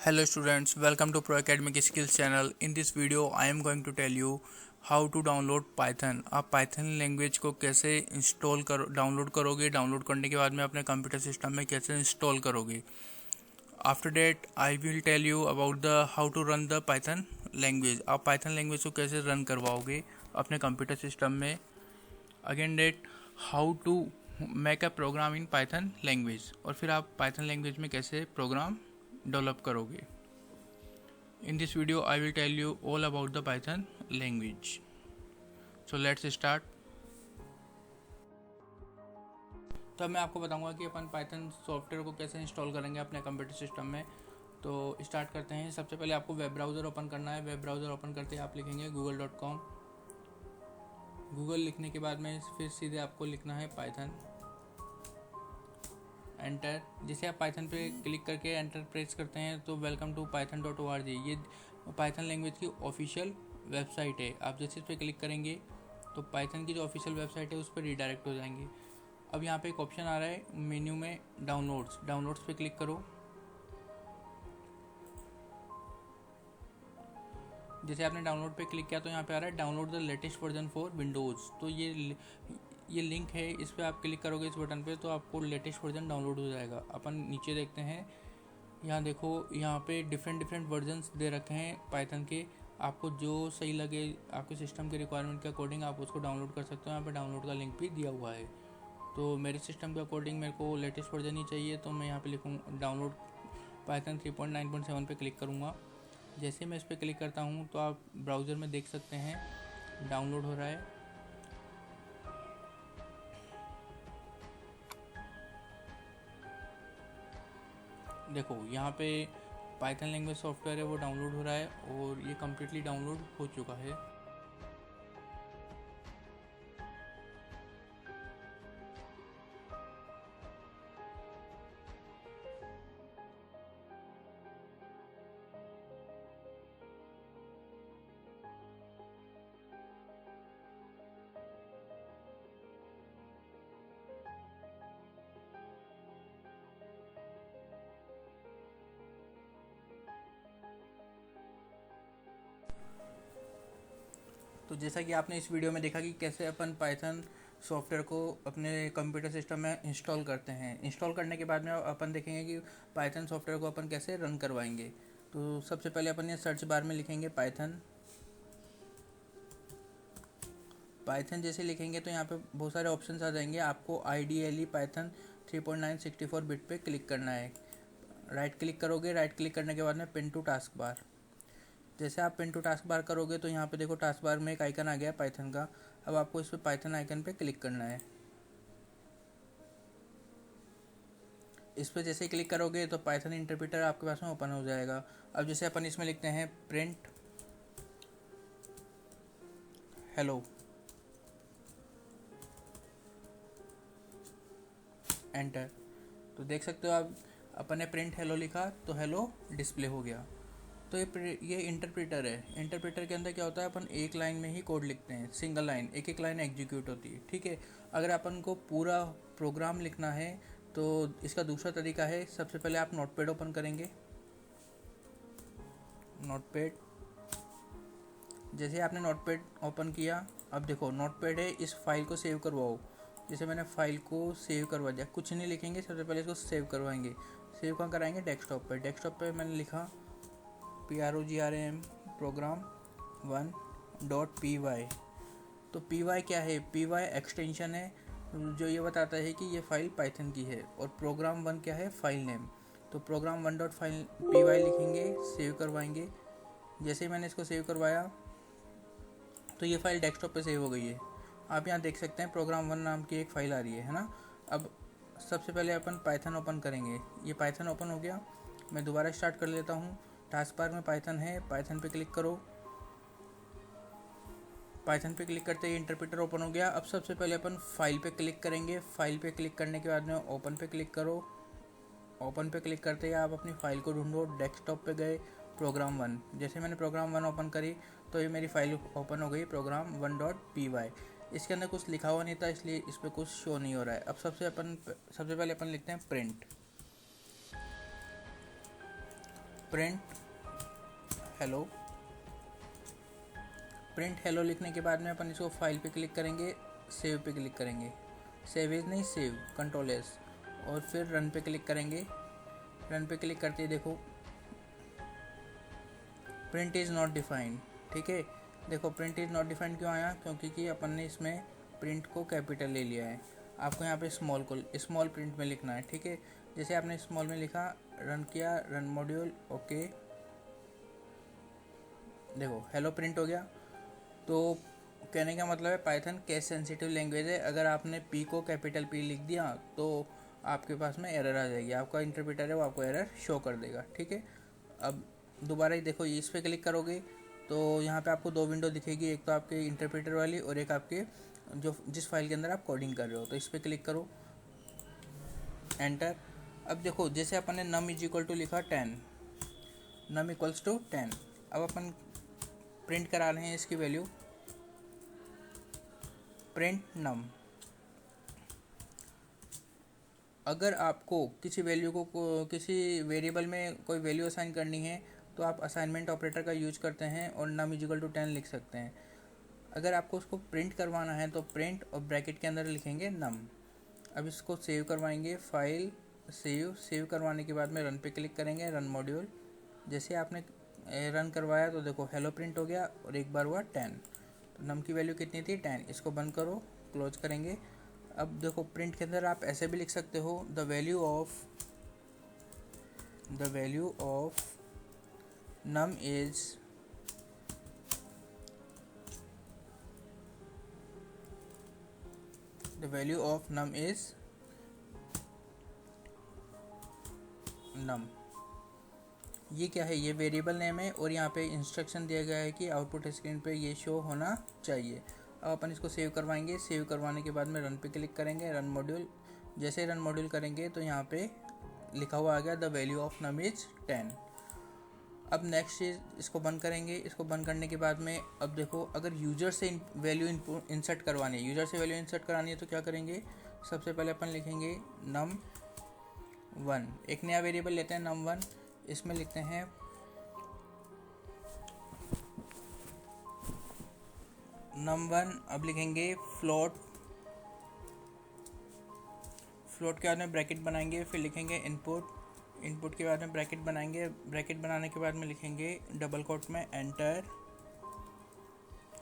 Hello students, welcome to Pro Academic Skills channel. In this video, I am going to tell you how to download Python. आप Python language को कैसे download करोगे, download करने के बाद में अपने कंप्यूटर सिस्टम में कैसे इंस्टॉल करोगे. After that, I will tell you about the how to run the Python language. आप Python लैंग्वेज को कैसे रन करवाओगे अपने कंप्यूटर सिस्टम में. Again that how to make a program in Python language, और फिर आप Python लैंग्वेज में कैसे प्रोग्राम डेवलप करोगे. In this video, I will tell you all about the Python language. So let's start. तो अब मैं आपको बताऊंगा कि अपन Python सॉफ्टवेयर को कैसे इंस्टॉल करेंगे अपने कंप्यूटर सिस्टम में. तो स्टार्ट करते हैं. सबसे पहले आपको वेब ब्राउज़र ओपन करना है. वेब ब्राउज़र ओपन करते ही आप लिखेंगे google.com. गूगल लिखने के बाद में फिर सीधे आपको लिखना है Python. एंटर. जैसे आप पाइथन पे क्लिक करके एंटर प्रेस करते हैं तो वेलकम टू python.org, ये पाइथन लैंग्वेज की ऑफिशियल वेबसाइट है. आप जैसे इस पर क्लिक करेंगे तो पाइथन की जो ऑफिशियल वेबसाइट है उस पर रीडायरेक्ट हो जाएंगे. अब यहाँ पे एक ऑप्शन आ रहा है मेन्यू में डाउनलोड्स पे क्लिक करो. जैसे आपने डाउनलोड पे क्लिक किया तो यहाँ पे आ रहा है download the latest version for Windows. तो ये लिंक है, इस पर आप क्लिक करोगे इस बटन पे तो आपको लेटेस्ट वर्जन डाउनलोड हो जाएगा. अपन नीचे देखते हैं. यहाँ देखो, यहाँ पे डिफरेंट वर्जन्स दे रखे हैं पाइथन के. आपको जो सही लगे आपके सिस्टम के रिक्वायरमेंट के अकॉर्डिंग आप उसको डाउनलोड कर सकते हो. यहाँ पे डाउनलोड का लिंक भी दिया हुआ है. तो मेरे सिस्टम के अकॉर्डिंग मेरे को लेटेस्ट वर्जन ही चाहिए, तो मैं यहाँ पे लिखूँ डाउनलोड पाइथन 3.9.7 पे क्लिक करूँगा. जैसे मैं इस पर क्लिक करता हूँ तो आप ब्राउज़र में देख सकते हैं डाउनलोड हो रहा है. देखो यहाँ पे पाइथन लैंग्वेज सॉफ्टवेयर है वो डाउनलोड हो रहा है और ये कम्प्लीटली डाउनलोड हो चुका है. तो जैसा कि आपने इस वीडियो में देखा कि कैसे अपन पाइथन सॉफ्टवेयर को अपने कंप्यूटर सिस्टम में इंस्टॉल करते हैं. इंस्टॉल करने के बाद में अपन देखेंगे कि पाइथन सॉफ्टवेयर को अपन कैसे रन करवाएंगे. तो सबसे पहले अपन ये सर्च बार में लिखेंगे पाइथन. जैसे लिखेंगे तो यहाँ पे बहुत सारे ऑप्शंस आ जाएंगे. आपको आईडीएलई पाइथन 3.9 64 बिट पे क्लिक करना है. राइट क्लिक करोगे. राइट क्लिक करने के बाद में पिन टू टास्क बार. जैसे आप पिन टू टास्क बार करोगे तो यहाँ पे देखो टास्क बार में एक आइकन आ गया पाइथन का. अब आपको इस पर पाइथन आइकन पे क्लिक करना है. इस पर जैसे क्लिक करोगे तो पाइथन इंटरप्रेटर आपके पास में ओपन हो जाएगा. अब जैसे अपन इसमें लिखते हैं प्रिंट हेलो, एंटर. तो देख सकते हो आप, अपन ने प्रिंट हेलो लिखा तो हेलो डिस्प्ले हो गया. तो ये इंटरप्रेटर है. इंटरप्रेटर के अंदर क्या होता है, अपन एक लाइन में ही कोड लिखते हैं, सिंगल लाइन, एक लाइन एग्जीक्यूट होती है. ठीक है. अगर अपन को पूरा प्रोग्राम लिखना है तो इसका दूसरा तरीका है. सबसे पहले आप नोटपैड ओपन करेंगे. नोटपैड. जैसे आपने नोटपैड ओपन किया, अब देखो नोटपैड है, इस फाइल को सेव करवाओ. जैसे मैंने फाइल को सेव करवा दिया. कुछ नहीं लिखेंगे, सबसे पहले इसको सेव करवाएंगे. सेव कहाँ कराएंगे, डेस्कटॉप पे. डेस्कटॉप पे मैंने लिखा PROGRAM प्रोग्राम 1.py. तो py क्या है, py एक्सटेंशन है जो ये बताता है कि ये फाइल पाइथन की है. और प्रोग्राम 1 क्या है, फाइल नेम. तो प्रोग्राम 1.py लिखेंगे, सेव करवाएंगे. जैसे ही मैंने इसको सेव करवाया तो ये फाइल डेस्कटॉप पे सेव हो गई है. आप यहाँ देख सकते हैं प्रोग्राम 1 नाम की एक फ़ाइल आ रही है ना. अब सबसे पहले अपन पाइथन ओपन करेंगे. ये पाइथन ओपन हो गया. मैं दोबारा स्टार्ट कर लेता हूँ. टास्क बार में पाइथन है, पाइथन पे क्लिक करो. पाइथन पे क्लिक करते ही इंटरप्रेटर ओपन हो गया. अब सबसे पहले अपन फाइल पे क्लिक करेंगे. फाइल पे क्लिक करने के बाद में ओपन पे क्लिक करो. ओपन पे क्लिक करते ही आप अपनी फाइल को ढूंढो. डेस्कटॉप पे गए, प्रोग्राम 1. जैसे मैंने प्रोग्राम 1 ओपन करी तो ये मेरी फाइल ओपन हो गई, प्रोग्राम 1.py. इसके अंदर कुछ लिखा हुआ नहीं था इसलिए इस पर कुछ शो नहीं हो रहा है. अब सबसे पहले अपन लिखते हैं print. Print hello. Print hello लिखने के बाद में अपन इसको फाइल पे क्लिक करेंगे, सेव पे क्लिक करेंगे, सेव एज नहीं सेव, कंट्रोल एस, और फिर रन पे क्लिक करेंगे। रन पे क्लिक करते ही देखो प्रिंट इज़ नॉट डिफाइंड। ठीक है, देखो प्रिंट इज़ नॉट डिफाइंड क्यों आया, क्योंकि कि अपन ने इसमें प्रिंट को कैपिटल ले लिया है। आपको यहाँ पे स्मॉल प्रिंट में लिखना है। ठीक है, जैसे आपने स्मॉल में लिखा, रन किया, रन मॉड्यूल, ओके, देखो हेलो प्रिंट हो गया। तो कहने का मतलब है पाइथन केस सेंसिटिव लैंग्वेज है। अगर आपने पी को कैपिटल पी लिख दिया तो आपके पास में एरर आ जाएगी, आपका इंटरप्रेटर है वो आपको एरर शो कर देगा। ठीक है, अब दोबारा ही देखो, इस पर क्लिक करोगे तो यहाँ पे आपको 2 विंडो दिखेगी, एक तो आपके इंटरप्रेटर वाली और एक आपके जिस फाइल के अंदर आप कोडिंग कर रहे हो। तो इस पर क्लिक करो, एंटर। अब देखो जैसे अपन ने नम इज इक्वल टू लिखा 10, नम इक्वल्स टू 10। अब अपन प्रिंट करा रहे हैं इसकी वैल्यू, प्रिंट नम। अगर आपको किसी वैल्यू को किसी वेरिएबल में कोई वैल्यू असाइन करनी है तो आप असाइनमेंट ऑपरेटर का यूज करते हैं और नम इज इक्वल टू 10 लिख सकते हैं। अगर आपको उसको प्रिंट करवाना है तो प्रिंट और ब्रैकेट के अंदर लिखेंगे नम। अब इसको सेव करवाएंगे, फाइल सेव करवाने के बाद में रन पे क्लिक करेंगे, रन मॉड्यूल। जैसे आपने रन करवाया तो देखो हेलो प्रिंट हो गया और एक बार हुआ 10। तो नम की वैल्यू कितनी थी, 10। इसको बंद करो, क्लोज करेंगे। अब देखो प्रिंट के अंदर आप ऐसे भी लिख सकते हो, the value of num is num. ये क्या है, ये वेरिएबल नेम है और यहाँ पे इंस्ट्रक्शन दिया गया है कि आउटपुट स्क्रीन पे ये शो होना चाहिए। अब अपन इसको सेव करवाएंगे, सेव करवाने के बाद में रन पे क्लिक करेंगे, रन मॉड्यूल। जैसे रन मॉड्यूल करेंगे तो यहाँ पे लिखा हुआ आ गया the value of num is 10। अब नेक्स्ट चीज़, इसको बंद करेंगे। इसको बंद करने के बाद में अब देखो अगर यूजर से वैल्यू इंसर्ट करवानी है, यूजर से वैल्यू इंसर्ट करानी है तो क्या करेंगे, सबसे पहले अपन लिखेंगे num1। एक नया वेरिएबल लेते हैं num1, इसमें लिखते हैं num1। अब लिखेंगे फ्लोट के बाद में ब्रैकेट बनाएंगे, फिर लिखेंगे इनपुट के बाद में ब्रैकेट बनाएंगे। ब्रैकेट बनाने के बाद में लिखेंगे डबल कोट में enter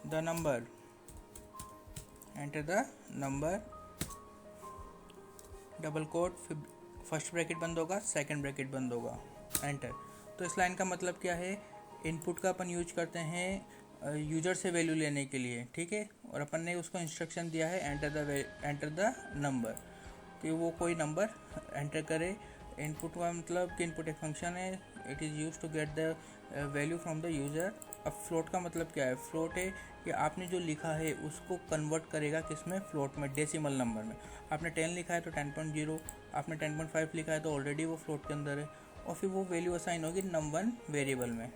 the number, double quote, फिर फर्स्ट ब्रैकेट बंद होगा, सेकंड ब्रैकेट बंद होगा, एंटर। तो इस लाइन का मतलब क्या है, इनपुट का अपन यूज करते हैं यूजर से वैल्यू लेने के लिए। ठीक है, और अपन ने उसको इंस्ट्रक्शन दिया है एंटर द नंबर, कि वो कोई नंबर एंटर करे। इनपुट का मतलब कि इनपुट एक फंक्शन है, it is use to get the value from the user. अब फ्लोट का मतलब क्या है, फ्लोट है कि आपने जो लिखा है उसको कन्वर्ट करेगा किसमें, फ्लोट में, डेसिमल नंबर में। आपने 10 लिखा है तो 10.0, आपने 10.5 लिखा है तो ऑलरेडी वो फ्लोट के अंदर है, और फिर वो वैल्यू असाइन होगी num1 वेरिएबल में।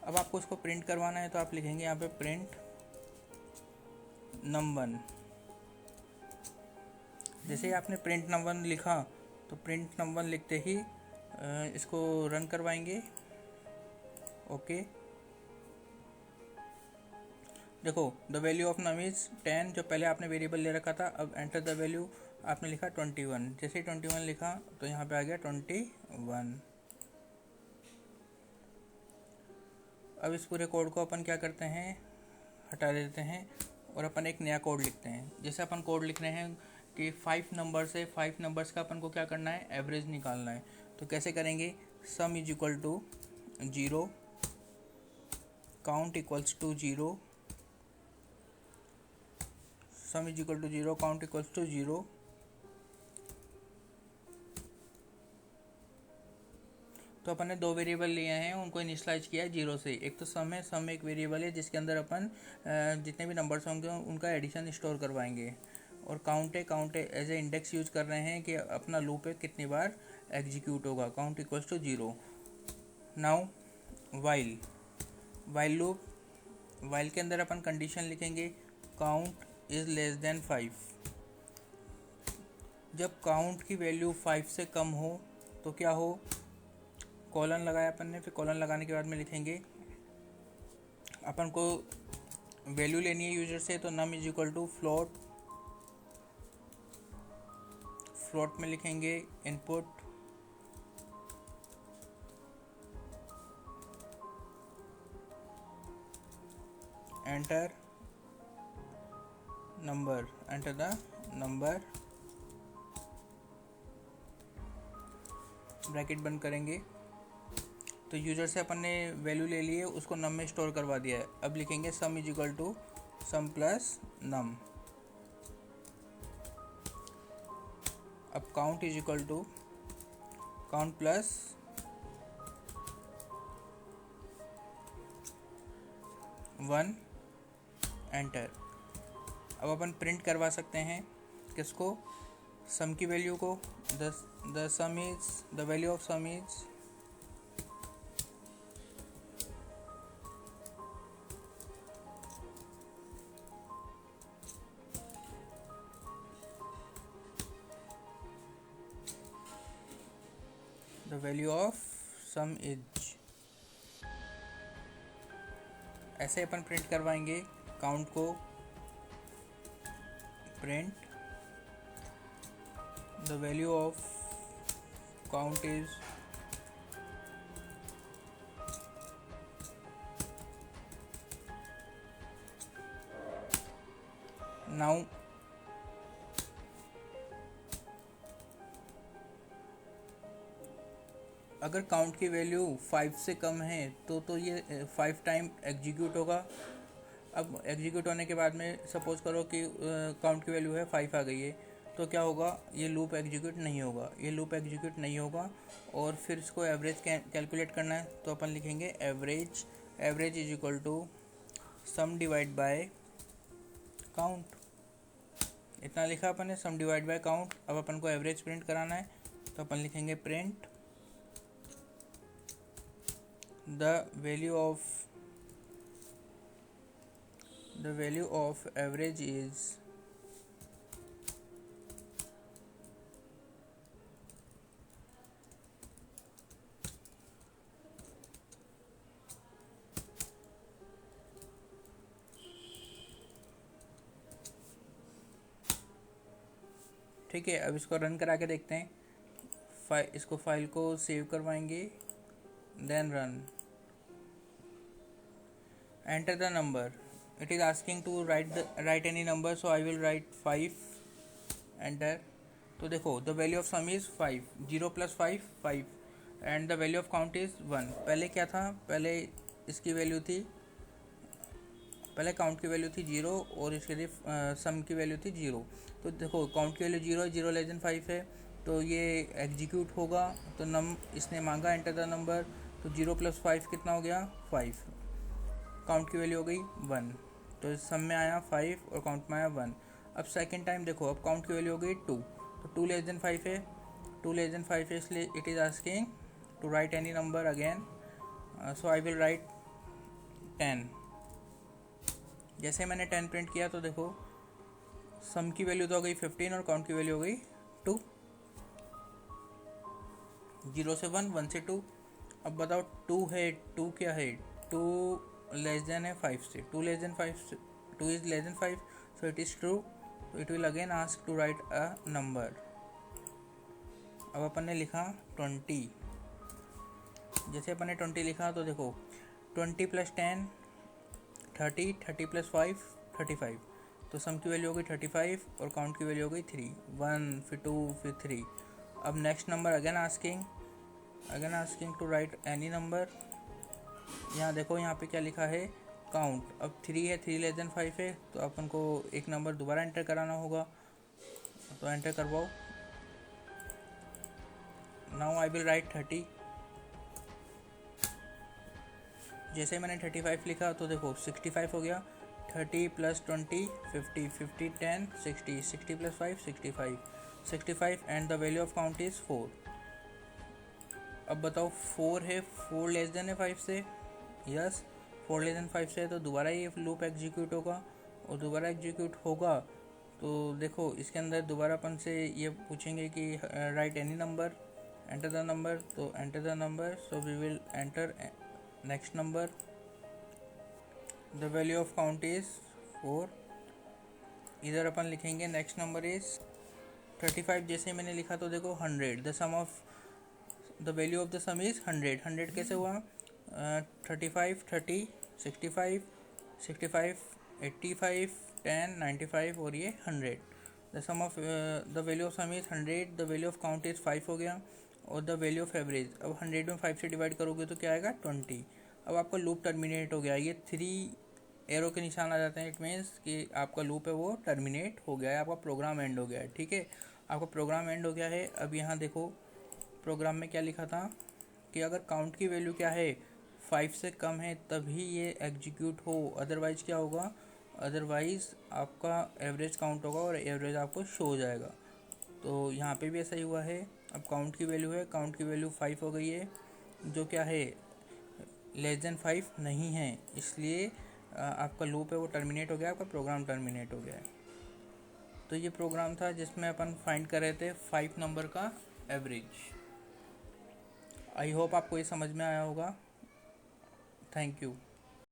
अब आपको उसको प्रिंट करवाना है तो आप लिखेंगे यहाँ पे प्रिंट num1। जैसे ही आपने प्रिंट num1 लिखा तो प्रिंट num1 लिखते ही इसको रन करवाएंगे, ओके। देखो the value of num is 10, जो पहले आपने वेरिएबल ले रखा था। अब एंटर द वैल्यू आपने लिखा 21, जैसे ही 21 लिखा तो यहाँ पे आ गया 21। अब इस पूरे कोड को अपन क्या करते हैं, हटा देते हैं और अपन एक नया कोड लिखते हैं। जैसे अपन कोड लिख रहे हैं कि 5 नंबर्स है, 5 नंबर्स का अपन को क्या करना है, एवरेज निकालना है। तो कैसे करेंगे, sum is equal to 0, count equals to 0, sum is equal to 0, count equals to 0। तो अपन ने 2 वेरिएबल लिए हैं, उनको इनिशियलाइज किया है 0 से। एक तो सम है, सम एक वेरिएबल है जिसके अंदर अपन जितने भी नंबर्स होंगे उनका एडिशन स्टोर करवाएंगे। और काउंट है एज ए इंडेक्स यूज कर रहे हैं कि अपना लूप है कितनी बार एग्जीक्यूट होगा, count equals to 0। Now while loop, while के अंदर अपन कंडीशन लिखेंगे काउंट इज लेस देन 5। जब काउंट की वैल्यू 5 से कम हो तो क्या हो, कॉलन लगाया अपन ने, फिर कॉलन लगाने के बाद में लिखेंगे अपन को वैल्यू लेनी है यूजर से, तो num is equal to float, float में लिखेंगे input enter number, enter the number, bracket बंद करेंगे। तो यूजर से अपन ने वैल्यू ले ली है, उसको नम में स्टोर करवा दिया है। अब लिखेंगे sum is equal to sum plus num. अब count is equal to count plus one, enter. अब अपन प्रिंट करवा सकते हैं किसको, सम की वैल्यू को, the sum is, the value of sum is the value of sum is. ऐसे अपन प्रिंट करवाएंगे काउंट को, print the value of count is now. अगर काउंट की वैल्यू 5 से कम है तो ये 5 टाइम एग्जीक्यूट होगा। अब एग्जीक्यूट होने के बाद में सपोज करो कि काउंट की वैल्यू है 5 आ गई है, तो क्या होगा, ये लूप एग्जीक्यूट नहीं होगा, ये लूप एग्जीक्यूट नहीं होगा। और फिर इसको एवरेज कैलकुलेट करना है, तो अपन लिखेंगे average, average is equal to sum divide by count. इतना लिखा अपन ने, सम डिवाइड बाय काउंट। अब अपन को एवरेज प्रिंट कराना है, तो अपन लिखेंगे print the value of average is ठीक है। अब इसको रन करा के देखते हैं। इसको फाइल को सेव करवाएंगे, then run, enter the number, it is asking to write any number, so I will write 5, enter। तो देखो the value of sum is 5, 0 plus 5 5, and the value of count is 1। पहले क्या था, पहले इसकी value थी, पहले काउंट की वैल्यू थी 0 और इसके लिए सम की वैल्यू थी 0। तो देखो काउंट की वैल्यू 0 है, 0 लेस देन 5 है, तो ये एग्जीक्यूट होगा। तो नम इसने मांगा एंटर द नंबर, तो 0 प्लस 5 कितना हो गया 5, काउंट की वैल्यू हो गई 1, तो सम में आया 5 और काउंट में आया 1। अब सेकंड टाइम देखो, अब काउंट की वैल्यू हो गई 2, तो 2 लेस देन 5 है, 2 लेस देन 5 है, इसलिए it is asking to write any number again, so I will write 10। जैसे मैंने 10 प्रिंट किया तो देखो सम की वैल्यू तो हो गई 15 और काउंट की वैल्यू हो गई 2, 0 से 1, 1 से 2। अब बताओ 2 है, 2 क्या है, 2 लेस देन है 5 से, 2 लेस देन 5 से, 2 is less than 5, so it is true. तो it will again ask to write a number. अब अपन ने लिखा 20। जैसे अपन ने 20 लिखा तो देखो 20 प्लस 10 30, 30 प्लस 5 35, तो सम की वैल्यू हो गई 35 और काउंट की वैल्यू हो गई 3, 1 फिर 2 फिर 3। अब next number again asking to write any number. यहाँ देखो यहाँ पे क्या लिखा है, काउंट। अब 3 है, 3 लेस देन 5 है, तो अपन को एक नंबर दोबारा एंटर कराना होगा, तो एंटर करवाओ। Now I will right 30। जैसे मैंने 35 लिखा तो देखो 65 हो गया, 30 plus 20 50, 50 10 60, 60 plus 5 65 and the value of count is 4। अब बताओ 4 है, 4 लेस देन है 5 से, यस 4 लेस देन 5 से है, तो दोबारा ये लूप एग्जीक्यूट होगा, और दोबारा एग्जीक्यूट होगा तो देखो इसके अंदर दोबारा अपन से ये पूछेंगे कि write any number, enter the number, तो enter the number, so we will enter next number. The value of count is 4। इधर अपन लिखेंगे नेक्स्ट नंबर इज 35। जैसे मैंने लिखा तो देखो 100, the sum of the value of the sum is 100। 100 कैसे हुआ? 35 30 65 65 85 10 95 और ये 100। The sum of the value of sum is 100, the value of count is 5 हो गया, और द वैल्यू ऑफ एवरेज, अब 100 में 5 से डिवाइड करोगे तो क्या आएगा? 20। अब आपका लूप टर्मिनेट हो गया। ये 3 एरो के निशान आ जाते हैं, इट मीन्स कि आपका लूप है वो टर्मिनेट हो गया है, आपका प्रोग्राम एंड हो गया है। ठीक है, आपका प्रोग्राम एंड हो गया है। अब यहाँ देखो प्रोग्राम में क्या लिखा था कि अगर काउंट की वैल्यू क्या है 5 से कम है तभी ये एग्जीक्यूट हो, अदरवाइज क्या होगा? अदरवाइज आपका एवरेज काउंट होगा और एवरेज आपको शो हो जाएगा। तो यहाँ पे भी ऐसा ही हुआ है। अब काउंट की वैल्यू है, काउंट की वैल्यू 5 हो गई है, जो क्या है लेस देन 5 नहीं है, इसलिए आपका लूप है वो टर्मिनेट हो गया, आपका प्रोग्राम टर्मिनेट हो गया है। तो ये प्रोग्राम था जिसमें अपन फाइंड कर रहे थे 5 नंबर का एवरेज। आई होप आपको ये समझ में आया होगा। Thank you.